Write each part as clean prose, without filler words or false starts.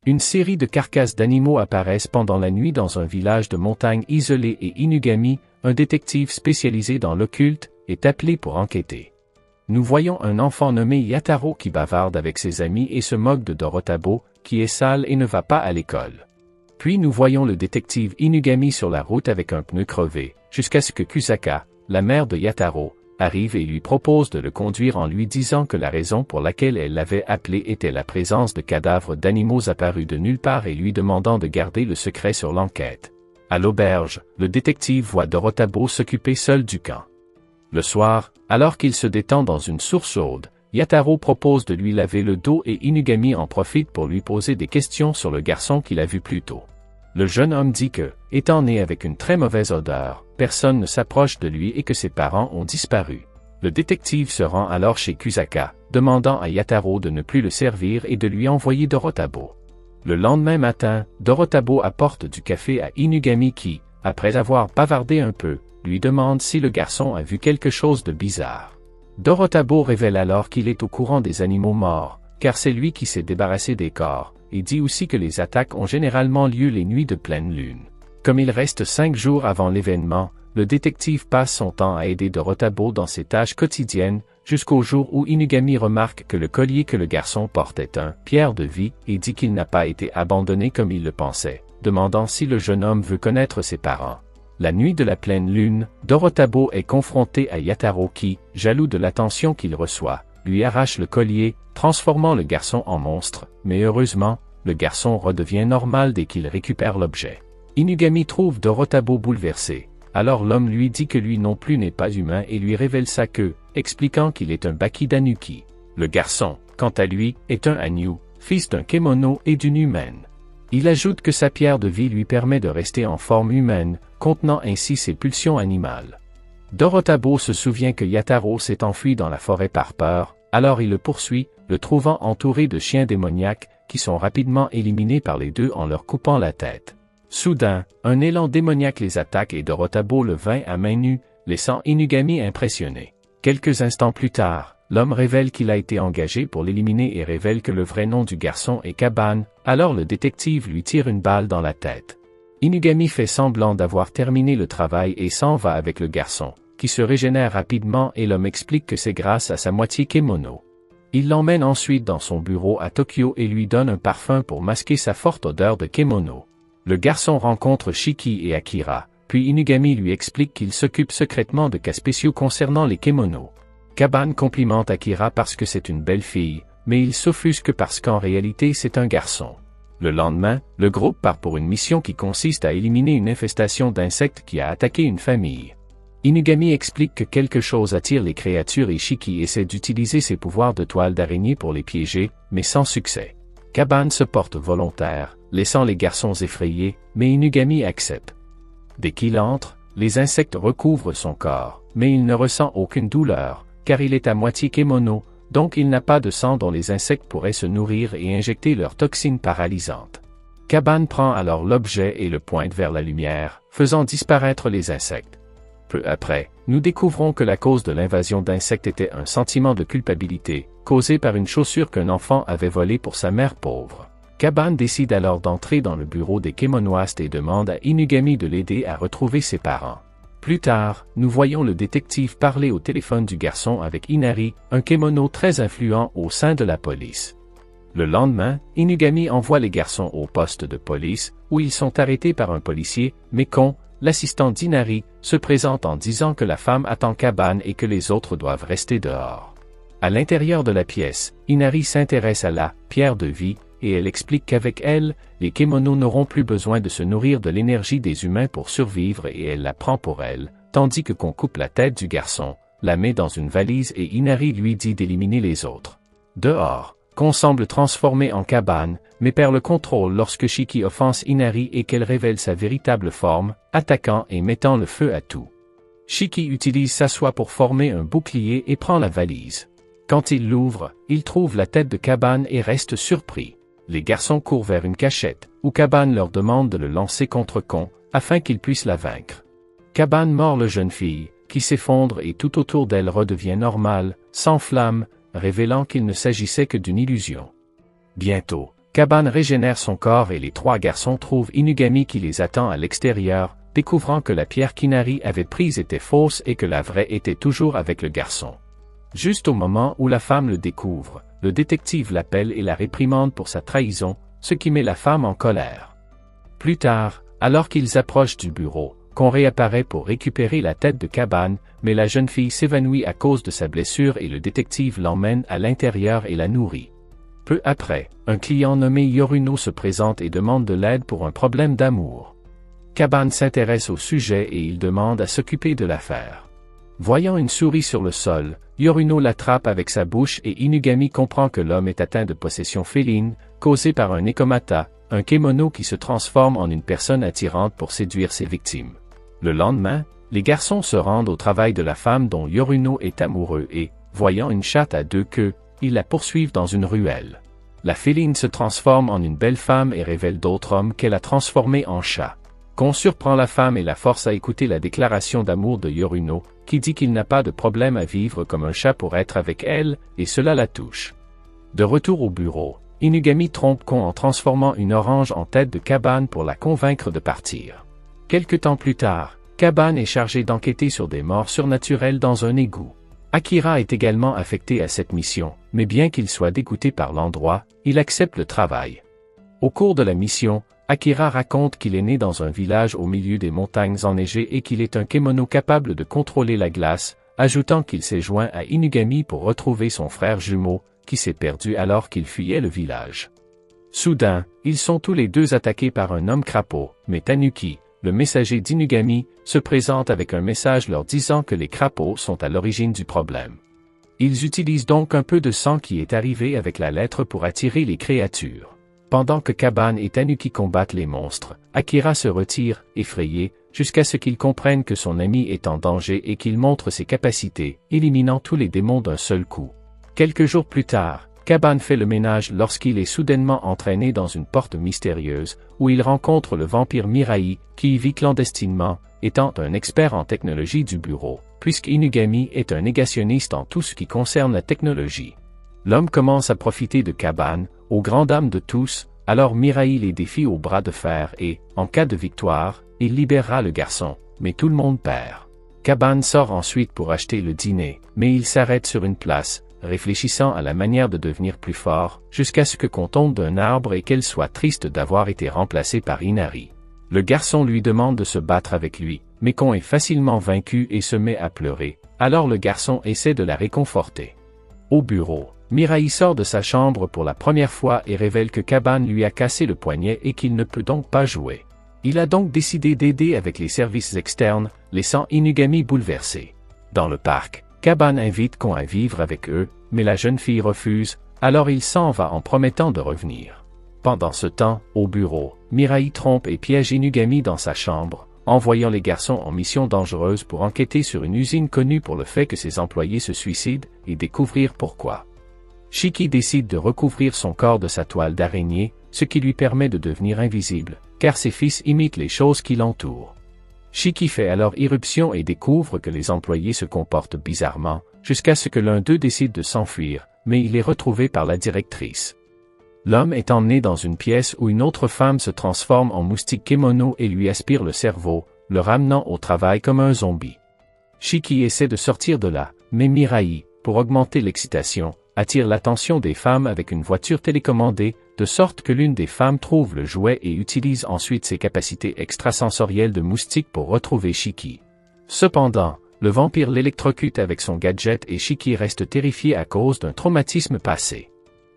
Une série de carcasses d'animaux apparaissent pendant la nuit dans un village de montagne isolé et Inugami, un détective spécialisé dans l'occulte, est appelé pour enquêter. Nous voyons un enfant nommé Yataro qui bavarde avec ses amis et se moque de Dorotabo, qui est sale et ne va pas à l'école. Puis nous voyons le détective Inugami sur la route avec un pneu crevé, jusqu'à ce que Kusaka, la mère de Yataro, arrive et lui propose de le conduire en lui disant que la raison pour laquelle elle l'avait appelé était la présence de cadavres d'animaux apparus de nulle part et lui demandant de garder le secret sur l'enquête. À l'auberge, le détective voit Dorotabo s'occuper seul du camp. Le soir, alors qu'il se détend dans une source chaude, Yataro propose de lui laver le dos et Inugami en profite pour lui poser des questions sur le garçon qu'il a vu plus tôt. Le jeune homme dit que, étant né avec une très mauvaise odeur, personne ne s'approche de lui et que ses parents ont disparu. Le détective se rend alors chez Kusaka, demandant à Yataro de ne plus le servir et de lui envoyer Dorotabo. Le lendemain matin, Dorotabo apporte du café à Inugami qui, après avoir bavardé un peu, lui demande si le garçon a vu quelque chose de bizarre. Dorotabo révèle alors qu'il est au courant des animaux morts, car c'est lui qui s'est débarrassé des corps, et dit aussi que les attaques ont généralement lieu les nuits de pleine lune. Comme il reste 5 jours avant l'événement, le détective passe son temps à aider Dorotabo dans ses tâches quotidiennes, jusqu'au jour où Inugami remarque que le collier que le garçon porte est un « pierre de vie » et dit qu'il n'a pas été abandonné comme il le pensait, demandant si le jeune homme veut connaître ses parents. La nuit de la pleine lune, Dorotabo est confronté à Yataro qui, jaloux de l'attention qu'il reçoit, lui arrache le collier, transformant le garçon en monstre, mais heureusement, le garçon redevient normal dès qu'il récupère l'objet. Inugami trouve Dorotabo bouleversé, alors l'homme lui dit que lui non plus n'est pas humain et lui révèle sa queue, expliquant qu'il est un Baki d'Anuki. Le garçon, quant à lui, est un Hanyu, fils d'un kemono et d'une humaine. Il ajoute que sa pierre de vie lui permet de rester en forme humaine, contenant ainsi ses pulsions animales. Dorotabo se souvient que Yataro s'est enfui dans la forêt par peur, alors il le poursuit, le trouvant entouré de chiens démoniaques, qui sont rapidement éliminés par les deux en leur coupant la tête. Soudain, un élan démoniaque les attaque et Dorotabo le vainc à main nue, laissant Inugami impressionné. Quelques instants plus tard, l'homme révèle qu'il a été engagé pour l'éliminer et révèle que le vrai nom du garçon est Kaban, alors le détective lui tire une balle dans la tête. Inugami fait semblant d'avoir terminé le travail et s'en va avec le garçon, qui se régénère rapidement et l'homme explique que c'est grâce à sa moitié kemono. Il l'emmène ensuite dans son bureau à Tokyo et lui donne un parfum pour masquer sa forte odeur de kemono. Le garçon rencontre Shiki et Akira, puis Inugami lui explique qu'il s'occupe secrètement de cas spéciaux concernant les kemonos. Kaban complimente Akira parce que c'est une belle fille, mais il s'offusque parce qu'en réalité c'est un garçon. Le lendemain, le groupe part pour une mission qui consiste à éliminer une infestation d'insectes qui a attaqué une famille. Inugami explique que quelque chose attire les créatures et Shiki essaie d'utiliser ses pouvoirs de toile d'araignée pour les piéger, mais sans succès. Kaban se porte volontaire, laissant les garçons effrayés, mais Inugami accepte. Dès qu'il entre, les insectes recouvrent son corps, mais il ne ressent aucune douleur, car il est à moitié kemono, donc il n'a pas de sang dont les insectes pourraient se nourrir et injecter leurs toxines paralysantes. Kaban prend alors l'objet et le pointe vers la lumière, faisant disparaître les insectes. Peu après, nous découvrons que la cause de l'invasion d'insectes était un sentiment de culpabilité, causé par une chaussure qu'un enfant avait volée pour sa mère pauvre. Kaban décide alors d'entrer dans le bureau des kemonoastes et demande à Inugami de l'aider à retrouver ses parents. Plus tard, nous voyons le détective parler au téléphone du garçon avec Inari, un kemono très influent au sein de la police. Le lendemain, Inugami envoie les garçons au poste de police, où ils sont arrêtés par un policier, mais l'assistant d'Inari, se présente en disant que la femme attend Kaban et que les autres doivent rester dehors. À l'intérieur de la pièce, Inari s'intéresse à la « pierre de vie » et elle explique qu'avec elle, les kemonos n'auront plus besoin de se nourrir de l'énergie des humains pour survivre et elle la prend pour elle, tandis que qu'on coupe la tête du garçon, la met dans une valise et Inari lui dit d'éliminer les autres. Dehors, qu'on semble transformé en Kaban, mais perd le contrôle lorsque Shiki offense Inari et qu'elle révèle sa véritable forme, attaquant et mettant le feu à tout. Shiki utilise sa soie pour former un bouclier et prend la valise. Quand il l'ouvre, il trouve la tête de Kaban et reste surpris. Les garçons courent vers une cachette, où Kaban leur demande de le lancer contre Kon, afin qu'ils puissent la vaincre. Kaban mord la jeune fille, qui s'effondre et tout autour d'elle redevient normal, sans flamme, révélant qu'il ne s'agissait que d'une illusion. Bientôt, Kaban régénère son corps et les trois garçons trouvent Inugami qui les attend à l'extérieur, découvrant que la pierre qu'Inari avait prise était fausse et que la vraie était toujours avec le garçon. Juste au moment où la femme le découvre, le détective l'appelle et la réprimande pour sa trahison, ce qui met la femme en colère. Plus tard, alors qu'ils approchent du bureau, Kon réapparaît pour récupérer la tête de Kaban, mais la jeune fille s'évanouit à cause de sa blessure et le détective l'emmène à l'intérieur et la nourrit. Peu après, un client nommé Yoruno se présente et demande de l'aide pour un problème d'amour. Kaban s'intéresse au sujet et il demande à s'occuper de l'affaire. Voyant une souris sur le sol, Yoruno l'attrape avec sa bouche et Inugami comprend que l'homme est atteint de possession féline, causée par un ekomata, un kemono qui se transforme en une personne attirante pour séduire ses victimes. Le lendemain, les garçons se rendent au travail de la femme dont Yoruno est amoureux et, voyant une chatte à deux queues, ils la poursuivent dans une ruelle. La féline se transforme en une belle femme et révèle d'autres hommes qu'elle a transformés en chat. Kon surprend la femme et la force à écouter la déclaration d'amour de Yoruno, qui dit qu'il n'a pas de problème à vivre comme un chat pour être avec elle, et cela la touche. De retour au bureau, Inugami trompe Kon en transformant une orange en tête de Kaban pour la convaincre de partir. Quelque temps plus tard, Kaban est chargé d'enquêter sur des morts surnaturelles dans un égout. Akira est également affecté à cette mission, mais bien qu'il soit dégoûté par l'endroit, il accepte le travail. Au cours de la mission, Akira raconte qu'il est né dans un village au milieu des montagnes enneigées et qu'il est un kemono capable de contrôler la glace, ajoutant qu'il s'est joint à Inugami pour retrouver son frère jumeau, qui s'est perdu alors qu'il fuyait le village. Soudain, ils sont tous les deux attaqués par un homme crapaud, mais Tanuki, le messager d'Inugami, se présente avec un message leur disant que les crapauds sont à l'origine du problème. Ils utilisent donc un peu de sang qui est arrivé avec la lettre pour attirer les créatures. Pendant que Kaban et Tanuki combattent les monstres, Akira se retire, effrayé, jusqu'à ce qu'il comprenne que son ami est en danger et qu'il montre ses capacités, éliminant tous les démons d'un seul coup. Quelques jours plus tard, Kaban fait le ménage lorsqu'il est soudainement entraîné dans une porte mystérieuse, où il rencontre le vampire Mirai, qui y vit clandestinement, étant un expert en technologie du bureau, puisqu'Inugami est un négationniste en tout ce qui concerne la technologie. L'homme commence à profiter de Kaban, aux grandes dames de tous, alors Mirai les défie au bras de fer et, en cas de victoire, il libérera le garçon, mais tout le monde perd. Kaban sort ensuite pour acheter le dîner, mais il s'arrête sur une place, réfléchissant à la manière de devenir plus fort, jusqu'à ce que Kon tombe d'un arbre et qu'elle soit triste d'avoir été remplacée par Inari. Le garçon lui demande de se battre avec lui, mais Kon est facilement vaincu et se met à pleurer, alors le garçon essaie de la réconforter. Au bureau, Mirai sort de sa chambre pour la première fois et révèle que Kaban lui a cassé le poignet et qu'il ne peut donc pas jouer. Il a donc décidé d'aider avec les services externes, laissant Inugami bouleversé. Dans le parc, Kaban invite Kon à vivre avec eux, mais la jeune fille refuse, alors il s'en va en promettant de revenir. Pendant ce temps, au bureau, Mirai trompe et piège Inugami dans sa chambre, envoyant les garçons en mission dangereuse pour enquêter sur une usine connue pour le fait que ses employés se suicident et découvrir pourquoi. Shiki décide de recouvrir son corps de sa toile d'araignée, ce qui lui permet de devenir invisible, car ses fils imitent les choses qui l'entourent. Shiki fait alors irruption et découvre que les employés se comportent bizarrement, jusqu'à ce que l'un d'eux décide de s'enfuir, mais il est retrouvé par la directrice. L'homme est emmené dans une pièce où une autre femme se transforme en moustique kemono et lui aspire le cerveau, le ramenant au travail comme un zombie. Shiki essaie de sortir de là, mais Mirai, pour augmenter l'excitation, attire l'attention des femmes avec une voiture télécommandée, de sorte que l'une des femmes trouve le jouet et utilise ensuite ses capacités extrasensorielles de moustique pour retrouver Shiki. Cependant, le vampire l'électrocute avec son gadget et Shiki reste terrifié à cause d'un traumatisme passé.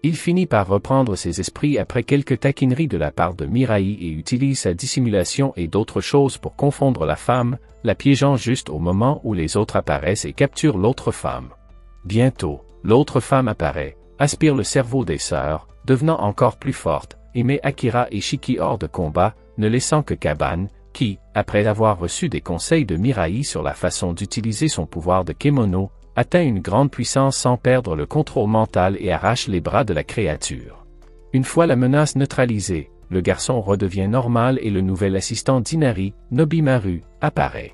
Il finit par reprendre ses esprits après quelques taquineries de la part de Mirai et utilise sa dissimulation et d'autres choses pour confondre la femme, la piégeant juste au moment où les autres apparaissent et capturent l'autre femme. Bientôt, l'autre femme apparaît, aspire le cerveau des sœurs, devenant encore plus forte, et met Akira et Shiki hors de combat, ne laissant que Kaban, qui, après avoir reçu des conseils de Mirai sur la façon d'utiliser son pouvoir de kemono, atteint une grande puissance sans perdre le contrôle mental et arrache les bras de la créature. Une fois la menace neutralisée, le garçon redevient normal et le nouvel assistant d'Inari, Nobimaru, apparaît.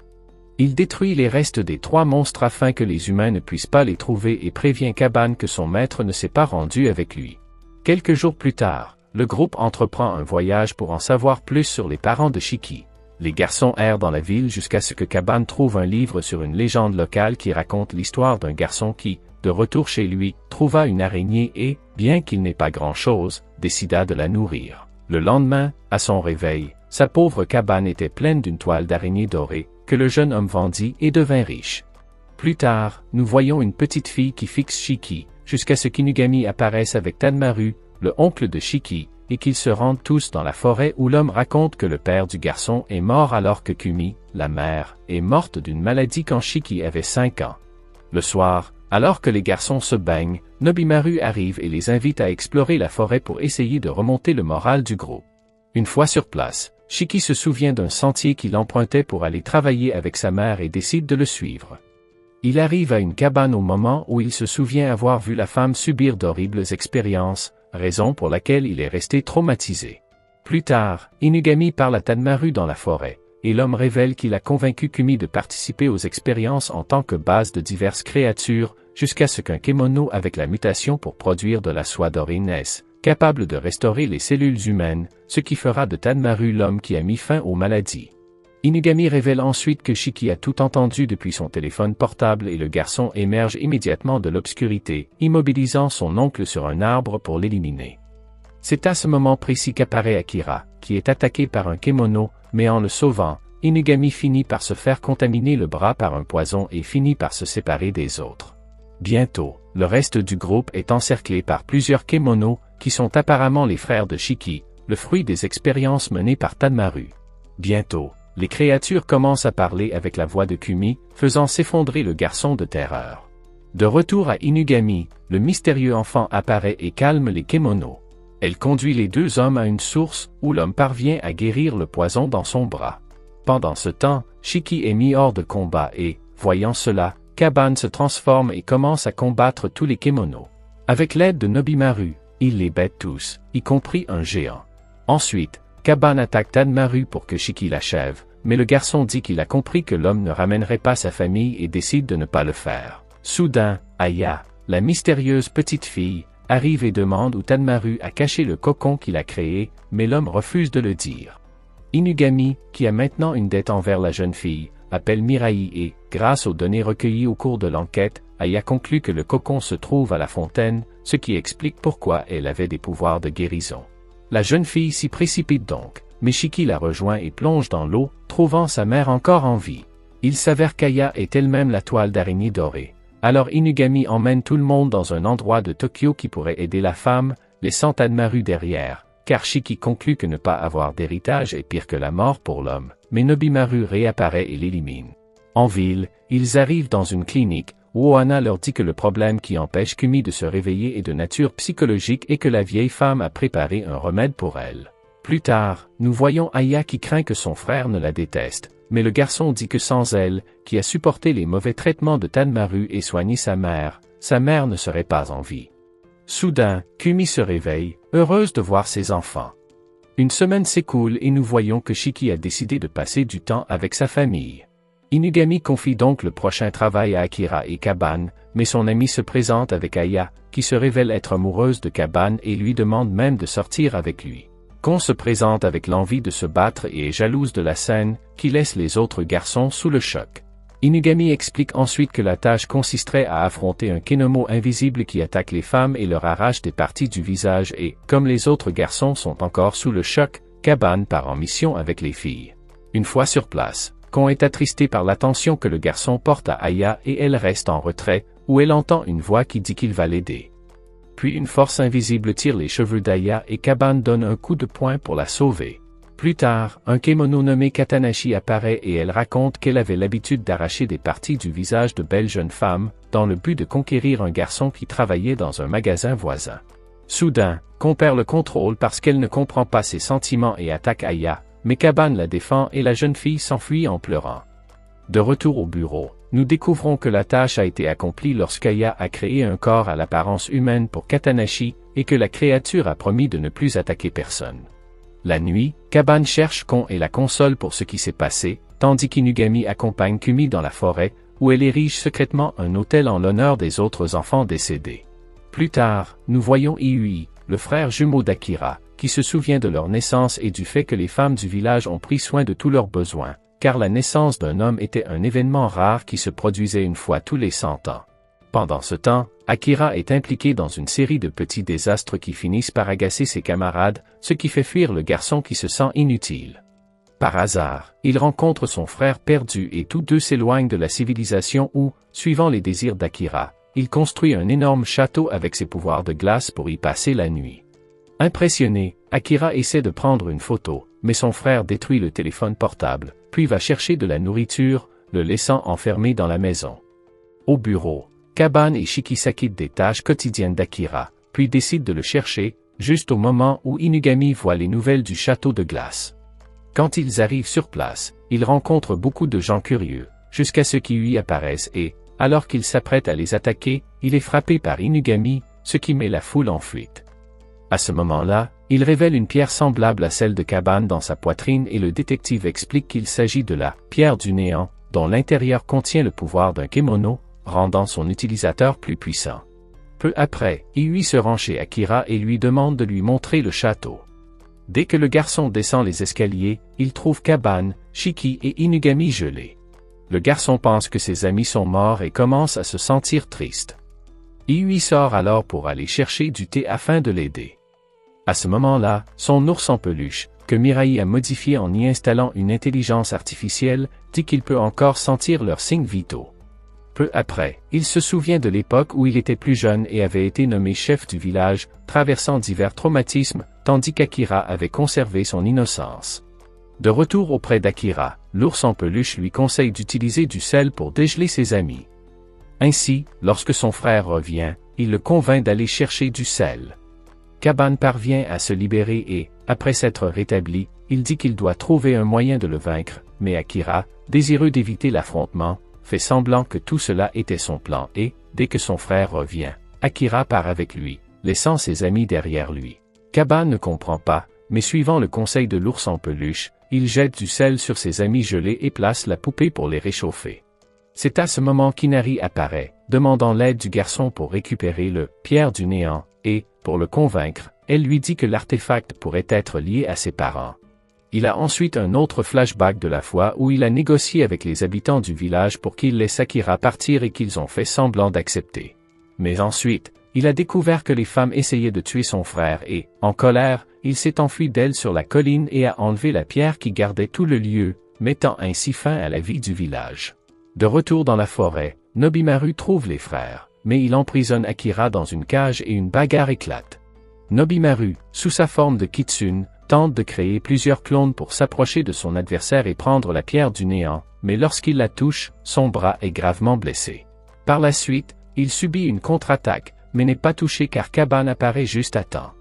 Il détruit les restes des trois monstres afin que les humains ne puissent pas les trouver et prévient Kaban que son maître ne s'est pas rendu avec lui. Quelques jours plus tard, le groupe entreprend un voyage pour en savoir plus sur les parents de Shiki. Les garçons errent dans la ville jusqu'à ce que Kaban trouve un livre sur une légende locale qui raconte l'histoire d'un garçon qui, de retour chez lui, trouva une araignée et, bien qu'il n'ait pas grand-chose, décida de la nourrir. Le lendemain, à son réveil, sa pauvre cabane était pleine d'une toile d'araignée dorée, que le jeune homme vendit et devint riche. Plus tard, nous voyons une petite fille qui fixe Shiki, jusqu'à ce qu'Inugami apparaisse avec Tanmaru, le oncle de Shiki, et qu'ils se rendent tous dans la forêt où l'homme raconte que le père du garçon est mort alors que Kumi, la mère, est morte d'une maladie quand Shiki avait 5 ans. Le soir, alors que les garçons se baignent, Nobimaru arrive et les invite à explorer la forêt pour essayer de remonter le moral du groupe. Une fois sur place, Shiki se souvient d'un sentier qu'il empruntait pour aller travailler avec sa mère et décide de le suivre. Il arrive à une cabane au moment où il se souvient avoir vu la femme subir d'horribles expériences, raison pour laquelle il est resté traumatisé. Plus tard, Inugami parle à Tanmaru dans la forêt, et l'homme révèle qu'il a convaincu Kumi de participer aux expériences en tant que base de diverses créatures, jusqu'à ce qu'un kemono avec la mutation pour produire de la soie dorée naisse, capable de restaurer les cellules humaines, ce qui fera de Tanmaru l'homme qui a mis fin aux maladies. Inugami révèle ensuite que Shiki a tout entendu depuis son téléphone portable et le garçon émerge immédiatement de l'obscurité, immobilisant son oncle sur un arbre pour l'éliminer. C'est à ce moment précis qu'apparaît Akira, qui est attaqué par un kemono, mais en le sauvant, Inugami finit par se faire contaminer le bras par un poison et finit par se séparer des autres. Bientôt, le reste du groupe est encerclé par plusieurs kemonos, qui sont apparemment les frères de Shiki, le fruit des expériences menées par Tanmaru. Bientôt, les créatures commencent à parler avec la voix de Kumi, faisant s'effondrer le garçon de terreur. De retour à Inugami, le mystérieux enfant apparaît et calme les kemonos. Elle conduit les deux hommes à une source, où l'homme parvient à guérir le poison dans son bras. Pendant ce temps, Shiki est mis hors de combat et, voyant cela, Kaban se transforme et commence à combattre tous les kemonos. Avec l'aide de Nobimaru, il les bête tous, y compris un géant. Ensuite, Kaban attaque Tanmaru pour que Shiki l'achève, mais le garçon dit qu'il a compris que l'homme ne ramènerait pas sa famille et décide de ne pas le faire. Soudain, Aya, la mystérieuse petite fille, arrive et demande où Tanmaru a caché le cocon qu'il a créé, mais l'homme refuse de le dire. Inugami, qui a maintenant une dette envers la jeune fille, appelle Mirai et, grâce aux données recueillies au cours de l'enquête, Aya conclut que le cocon se trouve à la fontaine, ce qui explique pourquoi elle avait des pouvoirs de guérison. La jeune fille s'y précipite donc, mais Shiki la rejoint et plonge dans l'eau, trouvant sa mère encore en vie. Il s'avère qu'Aya est elle-même la toile d'araignée dorée. Alors Inugami emmène tout le monde dans un endroit de Tokyo qui pourrait aider la femme, laissant Tanmaru derrière, car Shiki conclut que ne pas avoir d'héritage est pire que la mort pour l'homme, mais Nobimaru réapparaît et l'élimine. En ville, ils arrivent dans une clinique, où Ohana leur dit que le problème qui empêche Kumi de se réveiller est de nature psychologique et que la vieille femme a préparé un remède pour elle. Plus tard, nous voyons Aya qui craint que son frère ne la déteste, mais le garçon dit que sans elle, qui a supporté les mauvais traitements de Tanmaru et soigné sa mère ne serait pas en vie. Soudain, Kumi se réveille, heureuse de voir ses enfants. Une semaine s'écoule et nous voyons que Shiki a décidé de passer du temps avec sa famille. Inugami confie donc le prochain travail à Akira et Kaban, mais son amie se présente avec Aya, qui se révèle être amoureuse de Kaban et lui demande même de sortir avec lui. Kon se présente avec l'envie de se battre et est jalouse de la scène, qui laisse les autres garçons sous le choc. Inugami explique ensuite que la tâche consisterait à affronter un Kenomo invisible qui attaque les femmes et leur arrache des parties du visage et, comme les autres garçons sont encore sous le choc, Kaban part en mission avec les filles. Une fois sur place, Kon est attristé par l'attention que le garçon porte à Aya et elle reste en retrait, où elle entend une voix qui dit qu'il va l'aider. Puis une force invisible tire les cheveux d'Aya et Kaban donne un coup de poing pour la sauver. Plus tard, un kemono nommé Katanashi apparaît et elle raconte qu'elle avait l'habitude d'arracher des parties du visage de belles jeunes femmes, dans le but de conquérir un garçon qui travaillait dans un magasin voisin. Soudain, Kon perd le contrôle parce qu'elle ne comprend pas ses sentiments et attaque Aya, mais Kaban la défend et la jeune fille s'enfuit en pleurant. De retour au bureau, nous découvrons que la tâche a été accomplie lorsqu'Aya a créé un corps à l'apparence humaine pour Katanashi et que la créature a promis de ne plus attaquer personne. La nuit, Kaban cherche Kon et la console pour ce qui s'est passé, tandis qu'Inugami accompagne Kumi dans la forêt, où elle érige secrètement un autel en l'honneur des autres enfants décédés. Plus tard, nous voyons Iui, le frère jumeau d'Akira, qui se souvient de leur naissance et du fait que les femmes du village ont pris soin de tous leurs besoins, car la naissance d'un homme était un événement rare qui se produisait une fois tous les 100 ans. Pendant ce temps, Akira est impliqué dans une série de petits désastres qui finissent par agacer ses camarades, ce qui fait fuir le garçon qui se sent inutile. Par hasard, il rencontre son frère perdu et tous deux s'éloignent de la civilisation où, suivant les désirs d'Akira, il construit un énorme château avec ses pouvoirs de glace pour y passer la nuit. Impressionné, Akira essaie de prendre une photo, mais son frère détruit le téléphone portable, puis va chercher de la nourriture, le laissant enfermé dans la maison. Au bureau, Kaban et Shiki s'acquittent des tâches quotidiennes d'Akira, puis décident de le chercher, juste au moment où Inugami voit les nouvelles du château de glace. Quand ils arrivent sur place, ils rencontrent beaucoup de gens curieux, jusqu'à ce qui lui apparaissent et, alors qu'il s'apprête à les attaquer, il est frappé par Inugami, ce qui met la foule en fuite. À ce moment-là, il révèle une pierre semblable à celle de Kaban dans sa poitrine et le détective explique qu'il s'agit de la « pierre du néant », dont l'intérieur contient le pouvoir d'un kemono, rendant son utilisateur plus puissant. Peu après, Iui se rend chez Akira et lui demande de lui montrer le château. Dès que le garçon descend les escaliers, il trouve Kaban, Shiki et Inugami gelés. Le garçon pense que ses amis sont morts et commence à se sentir triste. Iui sort alors pour aller chercher du thé afin de l'aider. À ce moment-là, son ours en peluche, que Mirai a modifié en y installant une intelligence artificielle, dit qu'il peut encore sentir leurs signes vitaux. Peu après, il se souvient de l'époque où il était plus jeune et avait été nommé chef du village, traversant divers traumatismes, tandis qu'Akira avait conservé son innocence. De retour auprès d'Akira, l'ours en peluche lui conseille d'utiliser du sel pour dégeler ses amis. Ainsi, lorsque son frère revient, il le convainc d'aller chercher du sel. Kaban parvient à se libérer et, après s'être rétabli, il dit qu'il doit trouver un moyen de le vaincre, mais Akira, désireux d'éviter l'affrontement, fait semblant que tout cela était son plan et, dès que son frère revient, Akira part avec lui, laissant ses amis derrière lui. Kaban ne comprend pas, mais suivant le conseil de l'ours en peluche, il jette du sel sur ses amis gelés et place la poupée pour les réchauffer. C'est à ce moment qu'Inari apparaît, demandant l'aide du garçon pour récupérer le « pierre du néant » et, pour le convaincre, elle lui dit que l'artefact pourrait être lié à ses parents. Il a ensuite un autre flashback de la fois où il a négocié avec les habitants du village pour qu'ils laissent Akira partir et qu'ils ont fait semblant d'accepter. Mais ensuite, il a découvert que les femmes essayaient de tuer son frère et, en colère, il s'est enfui d'elle sur la colline et a enlevé la pierre qui gardait tout le lieu, mettant ainsi fin à la vie du village. De retour dans la forêt, Nobimaru trouve les frères, mais il emprisonne Akira dans une cage et une bagarre éclate. Nobimaru, sous sa forme de kitsune, tente de créer plusieurs clones pour s'approcher de son adversaire et prendre la pierre du néant, mais lorsqu'il la touche, son bras est gravement blessé. Par la suite, il subit une contre-attaque, mais n'est pas touché car Kaban apparaît juste à temps.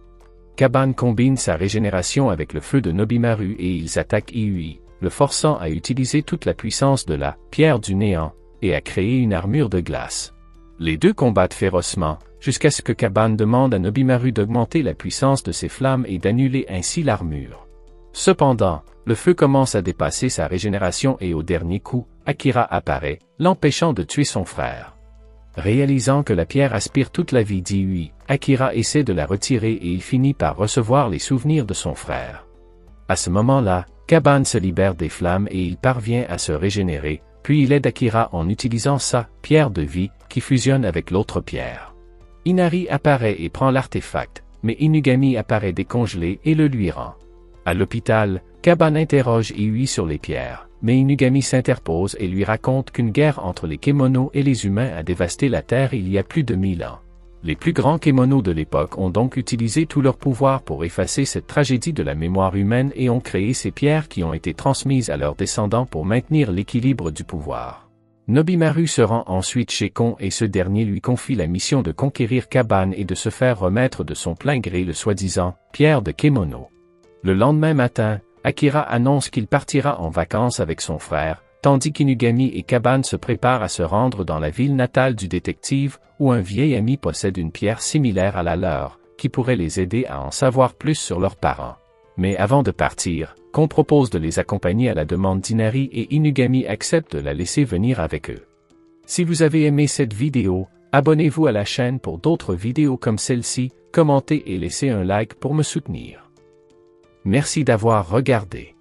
Kaban combine sa régénération avec le feu de Nobimaru et ils attaquent Iui, le forçant à utiliser toute la puissance de la « pierre du néant » et à créer une armure de glace. Les deux combattent férocement, jusqu'à ce que Kaban demande à Nobimaru d'augmenter la puissance de ses flammes et d'annuler ainsi l'armure. Cependant, le feu commence à dépasser sa régénération et au dernier coup, Akira apparaît, l'empêchant de tuer son frère. Réalisant que la pierre aspire toute la vie d'Iui, Akira essaie de la retirer et il finit par recevoir les souvenirs de son frère. À ce moment-là, Kaban se libère des flammes et il parvient à se régénérer, puis il aide Akira en utilisant sa « pierre de vie » qui fusionne avec l'autre pierre. Inari apparaît et prend l'artefact, mais Inugami apparaît décongelé et le lui rend. À l'hôpital, Kaban interroge Iui sur les pierres, mais Inugami s'interpose et lui raconte qu'une guerre entre les Kemono et les humains a dévasté la Terre il y a plus de 1000 ans. Les plus grands Kemono de l'époque ont donc utilisé tout leur pouvoir pour effacer cette tragédie de la mémoire humaine et ont créé ces pierres qui ont été transmises à leurs descendants pour maintenir l'équilibre du pouvoir. Nobimaru se rend ensuite chez Kon et ce dernier lui confie la mission de conquérir Kaban et de se faire remettre de son plein gré le soi-disant « pierre de Kemono ». Le lendemain matin, Akira annonce qu'il partira en vacances avec son frère, tandis qu'Inugami et Kaban se préparent à se rendre dans la ville natale du détective, où un vieil ami possède une pierre similaire à la leur, qui pourrait les aider à en savoir plus sur leurs parents. Mais avant de partir, Kon propose de les accompagner à la demande d'Inari et Inugami accepte de la laisser venir avec eux. Si vous avez aimé cette vidéo, abonnez-vous à la chaîne pour d'autres vidéos comme celle-ci, commentez et laissez un like pour me soutenir. Merci d'avoir regardé.